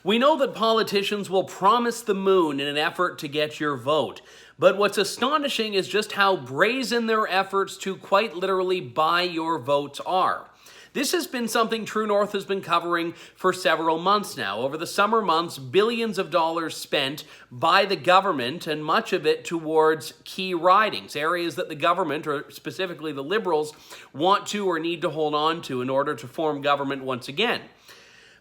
We know that politicians will promise the moon in an effort to get your vote. But what's astonishing is just how brazen their efforts to quite literally buy your votes are. This has been something True North has been covering for several months now. Over the summer months, billions of dollars spent by the government, and much of it towards key ridings, areas that the government, or specifically the Liberals, want to or need to hold on to in order to form government once again.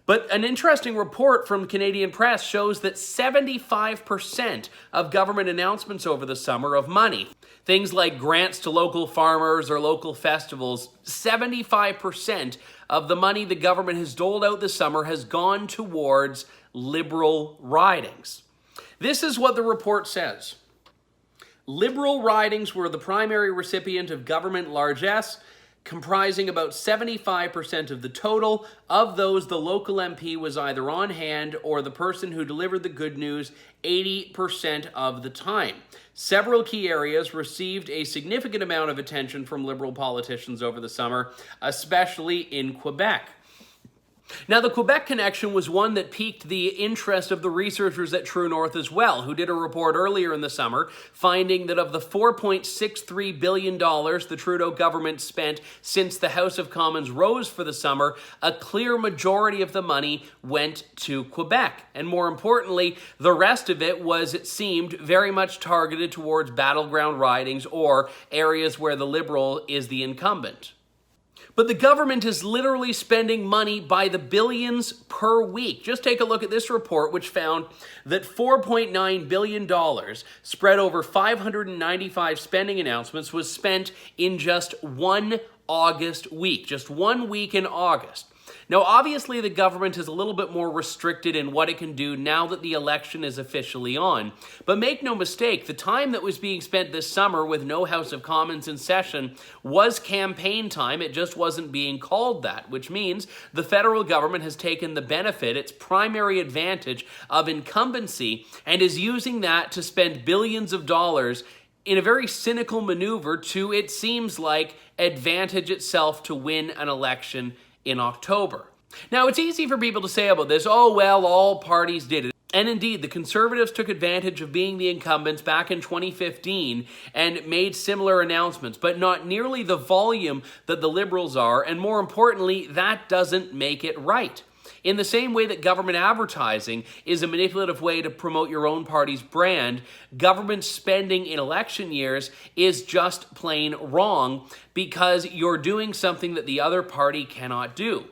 But an interesting report from Canadian Press shows that 75% of government announcements over the summer of money, things like grants to local farmers or local festivals, 75% of the money the government has doled out this summer has gone towards Liberal ridings. This is what the report says. Liberal ridings were the primary recipient of government largesse, comprising about 75% of the total. Of those, the local MP was either on hand or the person who delivered the good news 80% of the time. Several key areas received a significant amount of attention from Liberal politicians over the summer, especially in Quebec. Now, the Quebec connection was one that piqued the interest of the researchers at True North as well, who did a report earlier in the summer finding that of the $4.63 billion the Trudeau government spent since the House of Commons rose for the summer, a clear majority of the money went to Quebec. And more importantly, the rest of it was, it seemed, very much targeted towards battleground ridings or areas where the Liberal is the incumbent. But the government is literally spending money by the billions per week. Just take a look at this report, which found that $4.9 billion spread over 595 spending announcements was spent in just one August week, just 1 week in August. Now, obviously, the government is a little bit more restricted in what it can do now that the election is officially on. But make no mistake, the time that was being spent this summer with no House of Commons in session was campaign time. It just wasn't being called that, which means the federal government has taken the benefit, its primary advantage of incumbency, and is using that to spend billions of dollars in a very cynical maneuver to, it seems like, advantage itself to win an election in October. Now, it's easy for people to say about this, oh, well, all parties did it. And indeed, the Conservatives took advantage of being the incumbents back in 2015 and made similar announcements, but not nearly the volume that the Liberals are, and more importantly, that doesn't make it right. In the same way that government advertising is a manipulative way to promote your own party's brand, government spending in election years is just plain wrong because you're doing something that the other party cannot do.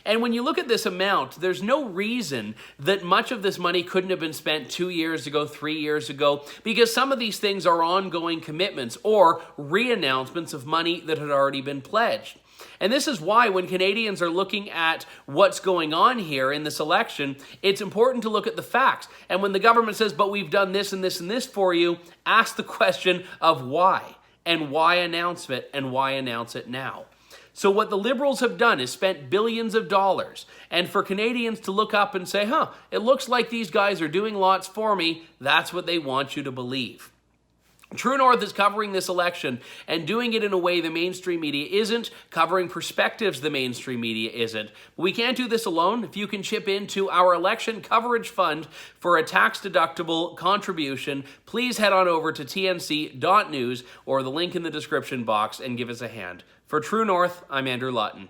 And when you look at this amount, there's no reason that much of this money couldn't have been spent 2 years ago, 3 years ago, because some of these things are ongoing commitments or re-announcements of money that had already been pledged. And this is why when Canadians are looking at what's going on here in this election, it's important to look at the facts. And when the government says, but we've done this and this and this for you, ask the question of why, and why announce it, and why announce it now. So what the Liberals have done is spent billions of dollars. And for Canadians to look up and say, it looks like these guys are doing lots for me, that's what they want you to believe. True North is covering this election and doing it in a way the mainstream media isn't, covering perspectives the mainstream media isn't. We can't do this alone. If you can chip into our election coverage fund for a tax-deductible contribution, please head on over to tnc.news or the link in the description box and give us a hand. For True North, I'm Andrew Lawton.